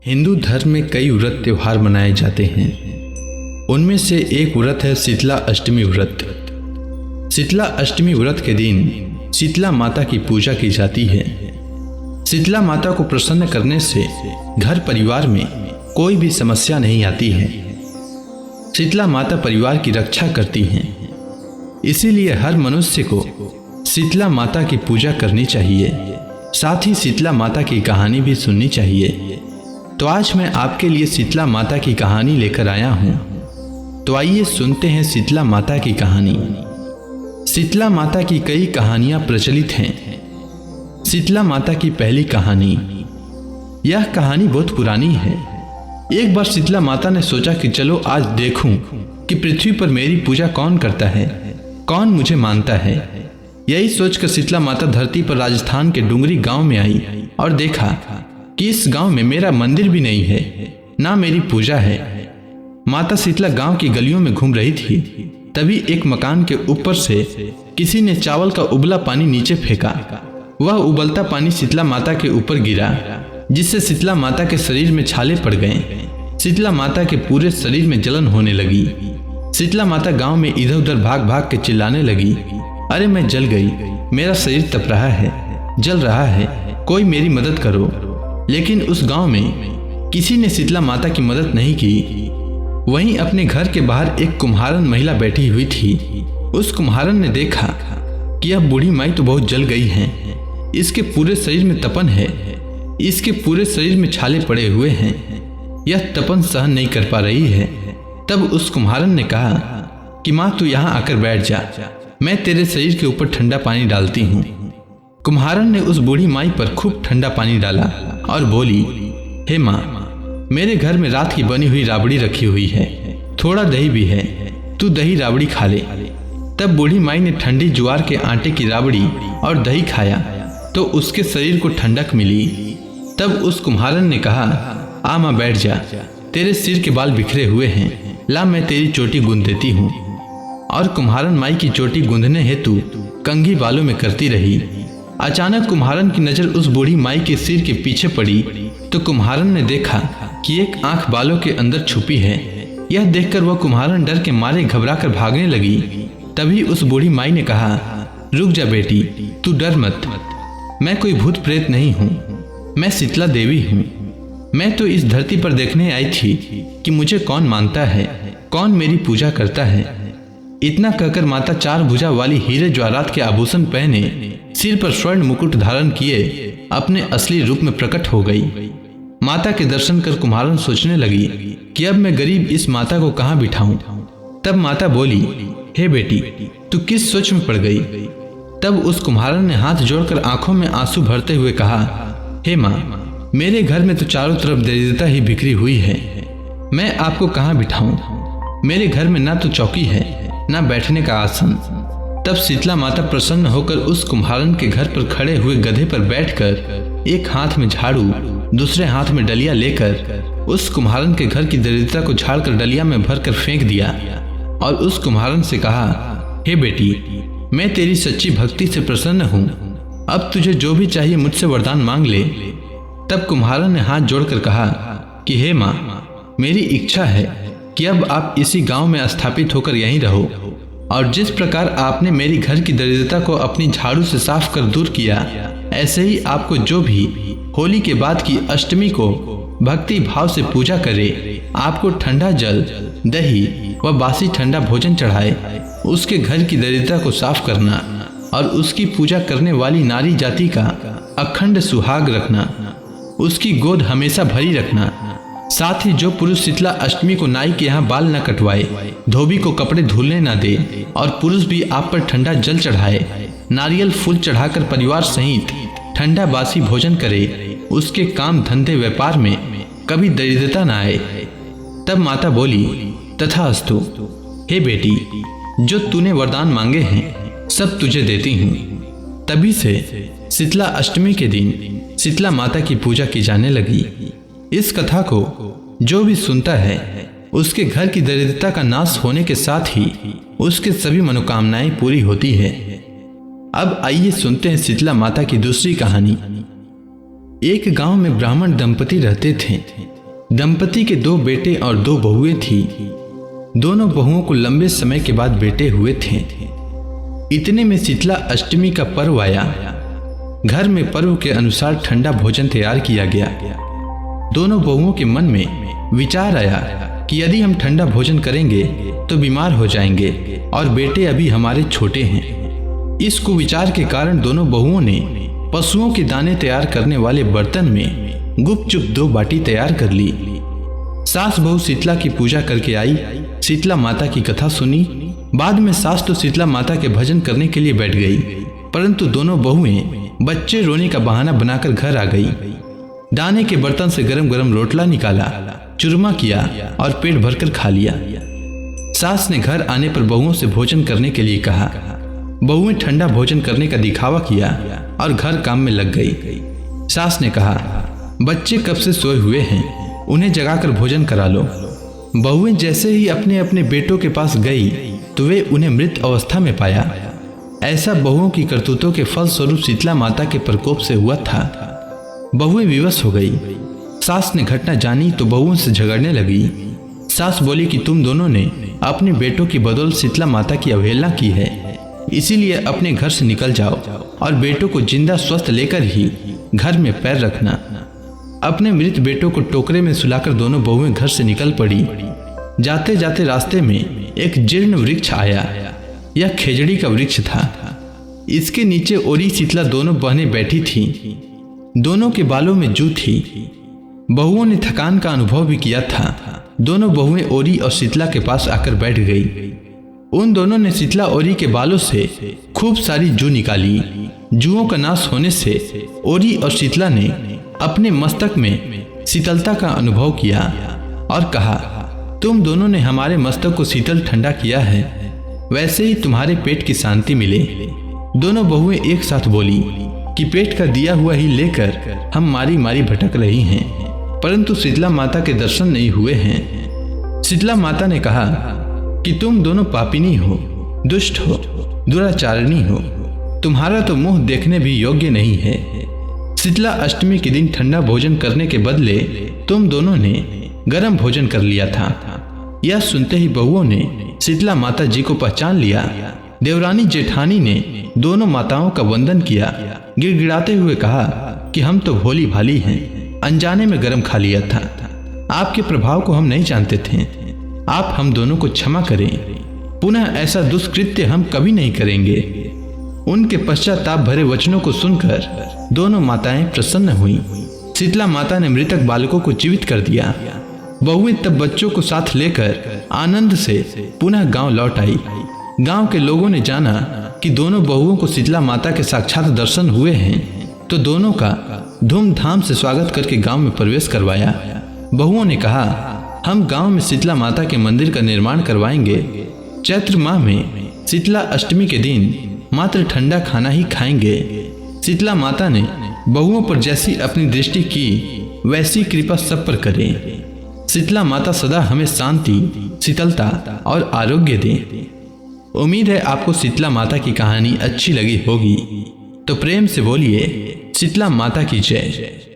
हिंदू धर्म में कई व्रत त्योहार मनाए जाते हैं। उनमें से एक व्रत है शीतला अष्टमी व्रत। शीतला अष्टमी व्रत के दिन शीतला माता की पूजा की जाती है। शीतला माता को प्रसन्न करने से घर परिवार में कोई भी समस्या नहीं आती है। शीतला माता परिवार की रक्षा करती हैं, इसीलिए हर मनुष्य को शीतला माता की पूजा करनी चाहिए। साथ ही शीतला माता की कहानी भी सुननी चाहिए। तो आज मैं आपके लिए शीतला माता की कहानी लेकर आया हूँ। तो आइए सुनते हैं शीतला माता की कहानी। शीतला माता की कई कहानियाँ प्रचलित हैं। शीतला माता की पहली कहानी। यह कहानी बहुत पुरानी है। एक बार शीतला माता ने सोचा कि चलो आज देखूं कि पृथ्वी पर मेरी पूजा कौन करता है, कौन मुझे मानता है। यही सोचकर शीतला माता धरती पर राजस्थान के डुंगरी गांव में आई और देखा कि इस गांव में मेरा मंदिर भी नहीं है, ना मेरी पूजा है। माता शीतला गांव की गलियों में घूम रही थी। तभी एक मकान के ऊपर से किसी ने चावल का उबला पानी नीचे फेंका। वह उबलता पानी शीतला माता के ऊपर गिरा, जिससे शीतला माता के शरीर में छाले पड़ गए। शीतला माता के पूरे शरीर में जलन होने लगी। शीतला माता गांव में इधर उधर भाग भाग के चिल्लाने लगी, अरे मैं जल गई, मेरा शरीर तप रहा है, जल रहा है, कोई मेरी मदद करो। लेकिन उस गांव में किसी ने शीतला माता की मदद नहीं की। वहीं अपने घर के बाहर एक कुम्हारन महिला बैठी हुई थी। उस कुम्हारन ने देखा कि यह बूढ़ी माई तो बहुत जल गई है, इसके पूरे शरीर में तपन है, इसके पूरे शरीर में छाले पड़े हुए हैं, यह तपन सहन नहीं कर पा रही है। तब उस कुम्हारन ने कहा कि माँ तू यहाँ आकर बैठ जा, मैं तेरे शरीर के ऊपर ठंडा पानी डालती हूँ। कुम्हारन ने उस बूढ़ी माई पर खूब ठंडा पानी डाला और बोली, हे माँ, मेरे घर में रात की बनी हुई राबड़ी रखी हुई है, थोड़ा दही भी है, तू दही राबड़ी खा ले। तब बूढ़ी माई ने ठंडी ज्वार के आटे की राबड़ी और दही खाया तो उसके शरीर को ठंडक मिली। तब उस कुम्हारन ने कहा, आ माँ बैठ जा, तेरे सिर के बाल बिखरे हुए हैं, ला मैं तेरी चोटी गूंद देती हूँ। और कुम्हारन माई की चोटी गूंदने हेतु कंघी बालों में करती रही। अचानक कुम्हारन की नजर उस बूढ़ी माई के सिर के पीछे पड़ी तो कुम्हारन ने देखा कि एक आंख बालों के अंदर छुपी है। यह देखकर वह कुम्हारन डर के मारे घबराकर भागने लगी। तभी उस बूढ़ी माई ने कहा, रुक जा बेटी, तू डर मत, मैं कोई भूत प्रेत नहीं हूँ, मैं शीतला देवी हूँ। मैं तो इस धरती पर देखने आई थी कि मुझे कौन मानता है, कौन मेरी पूजा करता है। इतना कहकर माता चार भुजा वाली हीरे ज्वारात के आभूषण पहने, सिर पर स्वर्ण मुकुट धारण किए अपने असली रूप में प्रकट हो गई। माता के दर्शन कर कुम्हारन सोचने लगी कि अब मैं गरीब इस माता को कहाँ बिठाऊं। तब माता बोली, हे बेटी, तू किस सोच में पड़ गई। तब उस कुम्हारन ने हाथ जोड़कर आंखों में आंसू भरते हुए कहा, हे माँ, मेरे घर में तो चारों तरफ दरिद्रता ही बिखरी हुई है, मैं आपको कहाँ बिठाऊं। मेरे घर में ना तो चौकी है, ना बैठने का आसन। तब शीतला माता प्रसन्न होकर उस कुम्हारन के घर पर खड़े हुए गधे पर बैठकर एक हाथ में झाड़ू, दूसरे हाथ में डलिया लेकर उस कुम्हारन के घर की दरिद्रता को झाड़कर डलिया में भरकर फेंक दिया और उस कुम्हारन से कहा, हे बेटी, मैं तेरी सच्ची भक्ति से प्रसन्न हूँ, अब तुझे जो भी चाहिए मुझसे वरदान मांग ले। तब कुम्हारन ने हाथ जोड़कर कहा कि हे माँ, मेरी इच्छा है कि अब आप इसी गांव में स्थापित होकर यहीं रहो, और जिस प्रकार आपने मेरी घर की दरिद्रता को अपनी झाड़ू से साफ कर दूर किया, ऐसे ही आपको जो भी होली के बाद की अष्टमी को भक्ति भाव से पूजा करे, आपको ठंडा जल, दही व बासी ठंडा भोजन चढ़ाए, उसके घर की दरिद्रता को साफ करना और उसकी पूजा करने वाली नारी जाति का अखंड सुहाग रखना, उसकी गोद हमेशा भरी रखना। साथ ही जो पुरुष शीतला अष्टमी को नाई के यहाँ बाल न कटवाए, धोबी को कपड़े धुलने न दे और पुरुष भी आप पर ठंडा जल चढ़ाए, नारियल फूल चढ़ाकर परिवार सहित ठंडा बासी भोजन करे, उसके काम धंधे व्यापार में कभी दरिद्रता न आए। तब माता बोली, तथास्तु, हे बेटी, जो तूने वरदान मांगे हैं सब तुझे देती हूँ। तभी से शीतला अष्टमी के दिन शीतला माता की पूजा की जाने लगी। इस कथा को जो भी सुनता है उसके घर की दरिद्रता का नाश होने के साथ ही उसके सभी मनोकामनाएं पूरी होती है। अब आइए सुनते हैं शीतला माता की दूसरी कहानी। एक गांव में ब्राह्मण दंपति रहते थे। दंपति के 2 बेटे और 2 बहुएं थी। दोनों बहुओं को लंबे समय के बाद बेटे हुए थे। इतने में शीतला अष्टमी का पर्व आया। घर में पर्व के अनुसार ठंडा भोजन तैयार किया गया। दोनों बहुओं के मन में विचार आया कि यदि हम ठंडा भोजन करेंगे तो बीमार हो जाएंगे और बेटे अभी हमारे छोटे हैं। इस कुविचार के कारण दोनों बहुओं ने पशुओं के दाने तैयार करने वाले बर्तन में गुपचुप 2 बाटी तैयार कर ली। सास बहू शीतला की पूजा करके आई, शीतला माता की कथा सुनी। बाद में सास तो शीतला माता के भजन करने के लिए बैठ गई, परंतु दोनों बहुएं बच्चे रोने का बहाना बनाकर घर आ गई। दाने के बर्तन से गरम गरम रोटला निकाला, चूरमा किया और पेट भरकर खा लिया। सास ने घर आने पर बहुओं से भोजन करने के लिए कहा। बहुएं ठंडा भोजन करने का दिखावा किया और घर काम में लग गई। सास ने कहा, बच्चे कब से सोए हुए हैं, उन्हें जगाकर भोजन करा लो। बहुएं जैसे ही अपने अपने बेटों के पास गई तो वे उन्हें मृत अवस्था में पाया। ऐसा बहुओं की करतूतों के फलस्वरूप शीतला माता के प्रकोप से हुआ था। बहुएं विवश हो गई। सास ने घटना जानी तो बहुओं से झगड़ने लगी। सास बोली कि तुम दोनों ने अपने बेटों की बदौलत शीतला माता की अवहेलना की है, इसीलिए अपने घर से निकल जाओ और बेटों को जिंदा स्वस्थ लेकर ही घर में पैर रखना। अपने मृत बेटों को टोकरे में सुलाकर दोनों बहुएं घर से निकल पड़ी। जाते जाते रास्ते में एक जीर्ण वृक्ष आया। यह खेजड़ी का वृक्ष था। इसके नीचे ओरी शीतला दोनों बहनें बैठी थीं। दोनों के बालों में जू थी। बहुओं ने थकान का अनुभव भी किया था। दोनों बहुएं ओरी और शीतला के पास आकर बैठ गई। उन दोनों ने शीतला ओरी के बालों से खूब सारी जू निकाली। जूओं का नाश होने से ओरी और शीतला ने अपने मस्तक में शीतलता का अनुभव किया और कहा, तुम दोनों ने हमारे मस्तक को शीतल ठंडा किया है, वैसे ही तुम्हारे पेट की शांति मिले। दोनों बहुएं एक साथ बोली कि पेट का दिया हुआ ही लेकर हम मारी मारी भटक रही हैं, परंतु शीतला माता के दर्शन नहीं हुए हैं। शीतला माता ने कहा कि तुम दोनों पापिनी हो, दुष्ट हो, दुराचारिणी हो, तुम्हारा तो मुंह देखने भी योग्य नहीं है। शीतला अष्टमी के दिन ठंडा भोजन करने के बदले तुम दोनों ने गर्म भोजन कर लिया था। यह सुनते ही बहुओं ने शीतला माता जी को पहचान लिया। देवरानी जेठानी ने दोनों माताओं का वंदन किया। गिड़गिड़ाते हुए कहा कि हम तो भोली भाली हैं, अनजाने में गर्म खा लिया था। आपके प्रभाव को हम नहीं जानते थे। आप हम दोनों को क्षमा करें। पुनः ऐसा दुष्कृत्य हम कभी नहीं करेंगे। उनके पश्चाताप भरे वचनों को सुनकर दोनों माताएं प्रसन्न हुईं। शीतला माता ने मृतक बालकों को जीवित कर दिया। बहुएं तब बच्चों को साथ लेकर आनंद से पुनः गांव लौट आई। गांव के लोगों ने जाना कि दोनों बहुओं को शीतला माता के साक्षात दर्शन हुए हैं, तो दोनों का धूमधाम से स्वागत करके गांव में प्रवेश करवाया। बहुओं ने कहा, हम गांव में शीतला माता के मंदिर का निर्माण करवाएंगे। चैत्र माह में शीतला अष्टमी के दिन मात्र ठंडा खाना ही खाएंगे। शीतला माता ने बहुओं पर जैसी अपनी दृष्टि की वैसी कृपा सब पर करे। शीतला माता सदा हमें शांति, शीतलता और आरोग्य दें। उम्मीद है आपको शीतला माता की कहानी अच्छी लगी होगी, तो प्रेम से बोलिए शीतला माता की जय।